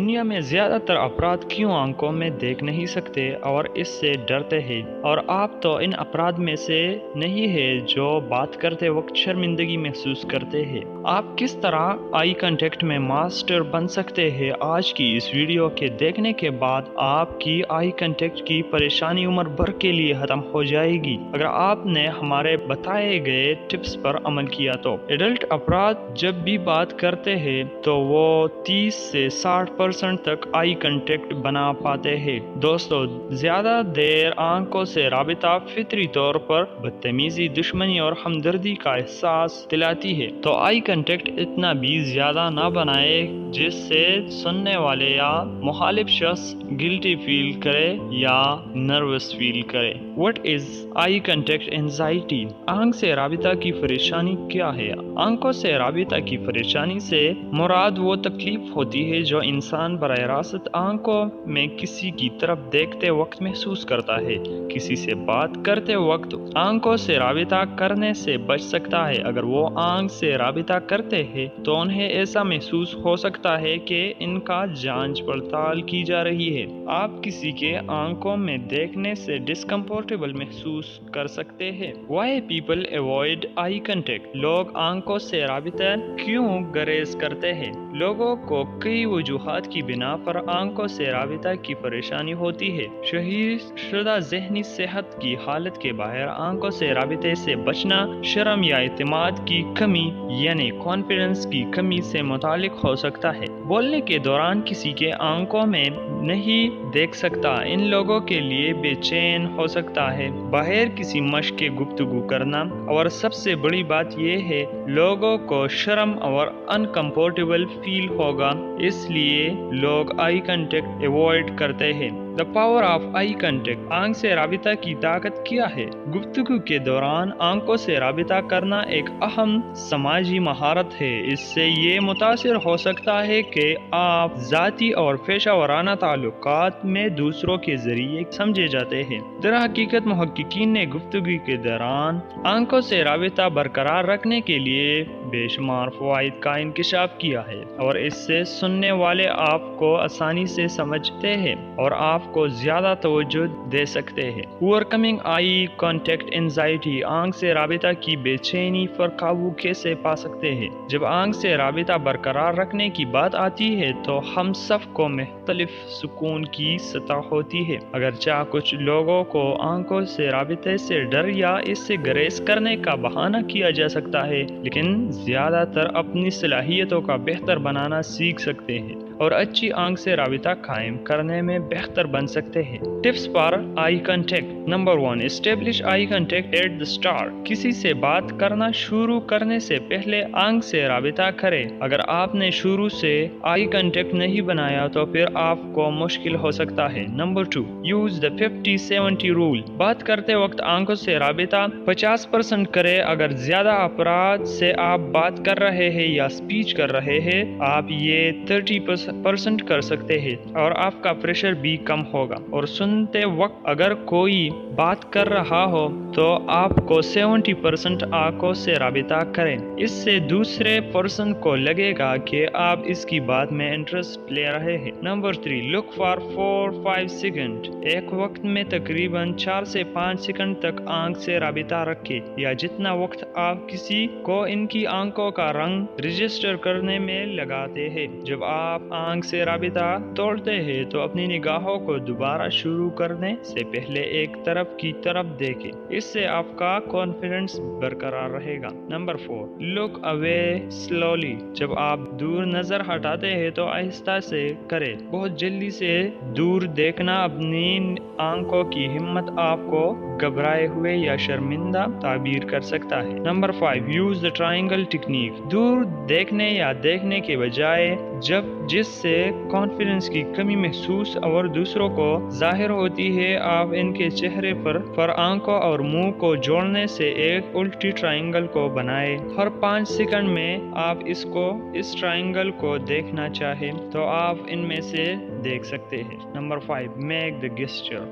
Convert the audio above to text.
دنیا میں زیادہ تر افراد کیوں آنکھوں میں دیکھ نہیں سکتے اور اس سے ڈرتے ہیں، اور آپ تو ان افراد میں سے نہیں ہے جو بات کرتے وقت شرمندگی محسوس کرتے ہیں۔ آپ کس طرح آئی کانٹیکٹ میں ماسٹر بن سکتے ہیں؟ آج کی اس ویڈیو کے دیکھنے کے بعد آپ کی آئی کانٹیکٹ کی پریشانی عمر بھر کے لیے ختم ہو جائے گی اگر آپ نے ہمارے بتائے گئے ٹپس پر عمل کیا تو۔ ایڈلٹ افراد جب بھی بات کرتے ہیں تو وہ 30 سے 60% تک آئی کانٹیکٹ بنا پاتے ہیں۔ دوستو، زیادہ دیر آنکھوں سے رابطہ فطری طور پر بدتمیزی، دشمنی اور ہمدردی کا احساس دلاتی ہے، تو آئی کانٹیکٹ اتنا بھی زیادہ نہ بنائے جس سے سننے والے یا مخالف شخص گلٹی فیل کرے یا نروس فیل کرے۔ What is eye contact anxiety؟ آنکھ سے رابطہ کی پریشانی کیا ہے؟ آنکھوں سے رابطہ کی پریشانی سے مراد وہ تکلیف ہوتی ہے جو انسان براہ راست آنکھوں میں کسی کی طرف دیکھتے وقت محسوس کرتا ہے۔ کسی سے بات کرتے وقت آنکھوں سے رابطہ کرنے سے بچ سکتا ہے۔ اگر وہ آنکھ سے رابطہ کرتے ہیں تو انہیں ایسا محسوس ہو سکتا ہے کہ ان کا جانچ پڑتال کی جا رہی ہے۔ آپ کسی کے آنکھوں میں دیکھنے سے ڈسکمفورٹیبل محسوس کر سکتے ہیں۔ Why people avoid eye contact؟ لوگ آنکھوں سے رابطہ کیوں گریز کرتے ہیں؟ لوگوں کو کئی وجوہات کی بنا پر آنکھوں سے رابطہ کی پریشانی ہوتی ہے۔ شہیر شدہ ذہنی صحت کی حالت کے باہر آنکھوں سے رابطے سے بچنا شرم یا اعتماد کی کمی یعنی کانفیڈنس کی کمی سے متعلق ہو سکتا ہے۔ بولنے کے دوران کسی کے آنکھوں میں نہیں دیکھ سکتا ان لوگوں کے لیے بے چین ہو سکتا ہے باہر کسی مشق کے گفتگو کرنا، اور سب سے بڑی بات یہ ہے لوگوں کو شرم اور انکمفورٹیبل فیل ہوگا، اس لیے لوگ آئی کانٹیکٹ ایوائڈ کرتے ہیں۔ The power of eye contact۔ آنکھ سے رابطہ کی طاقت کیا ہے؟ گفتگو کے دوران آنکھوں سے رابطہ کرنا ایک اہم سماجی مہارت ہے۔ اس سے یہ متاثر ہو سکتا ہے کہ آپ ذاتی اور پیشہ ورانہ تعلقات میں دوسروں کے ذریعے سمجھے جاتے ہیں۔ در حقیقت محققین نے گفتگو کے دوران آنکھوں سے رابطہ برقرار رکھنے کے لیے بے شمار فوائد کا انکشاف کیا ہے، اور اس سے سننے والے آپ کو آسانی سے سمجھتے ہیں اور آپ کو زیادہ توجہ دے سکتے ہیں۔ اوورکمنگ آئی کانٹیکٹ اینزائٹی۔ آنکھ سے رابطہ کی بے چینی پر قابو کیسے پا سکتے ہیں؟ جب آنکھ سے رابطہ برقرار رکھنے کی بات آتی ہے تو ہم سب کو مختلف سکون کی سطح ہوتی ہے۔ اگرچہ کچھ لوگوں کو آنکھوں سے رابطے سے ڈر یا اس سے گریز کرنے کا بہانہ کیا جا سکتا ہے، لیکن زیادہ تر اپنی صلاحیتوں کا بہتر بنانا سیکھ سکتے ہیں اور اچھی آنکھ سے رابطہ قائم کرنے میں بہتر بن سکتے ہیں۔ ٹپس پر eye contact. Number 1، establish eye contact at the start. کسی سے بات کرنا شروع کرنے سے پہلے آنکھ سے رابطہ کریں۔ اگر آپ نے شروع سے آئی کانٹیکٹ نہیں بنایا تو پھر آپ کو مشکل ہو سکتا ہے۔ Number 2، use the 50-70 rule. بات کرتے وقت آنکھوں سے رابطہ 50% کریں۔ اگر زیادہ افراد سے آپ بات کر رہے ہیں یا اسپیچ کر رہے ہیں، آپ یہ 30% کر سکتے ہیں اور آپ کا پریشر بھی کم ہوگا۔ اور سنتے وقت اگر کوئی بات کر رہا ہو تو آپ کو 70% آنکھوں سے رابطہ کریں۔ اس سے دوسرے پرسن کو لگے گا کہ آپ اس کی بات میں انٹرسٹ لے رہے ہیں۔ Number 3، look for 4-5 second. ایک وقت میں تقریباً 4 سے 5 سیکنڈ تک آنکھ سے رابطہ رکھیں، یا جتنا وقت آپ کسی کو ان کی آنکھوں کا رنگ رجسٹر کرنے میں لگاتے ہیں۔ جب آپ آنکھ سے رابطہ توڑتے ہیں تو اپنی نگاہوں کو دوبارہ شروع کرنے سے پہلے ایک طرف کی طرف دیکھیں، اس سے آپ کا کانفیڈنس برقرار رہے گا۔ نمبر 4، لک اوے سلولی۔ جب آپ دور نظر ہٹاتے ہیں تو آہستہ سے کریں۔ بہت جلدی سے دور دیکھنا اپنی آنکھوں کی ہمت آپ کو گھبرائے ہوئے یا شرمندہ تعبیر کر سکتا ہے۔ Number 5، use the triangle technique. دور دیکھنے یا دیکھنے کے بجائے جس سے کانفیڈنس کی کمی محسوس اور دوسروں کو ظاہر ہوتی ہے، آپ ان کے چہرے پر آنکھوں اور منہ کو جوڑنے سے ایک الٹی ٹرائنگل کو بنائیں۔ ہر 5 سیکنڈ میں آپ اس ٹرائنگل کو دیکھنا چاہیں تو آپ ان میں سے دیکھ سکتے ہیں۔ Number 5، make the gesture.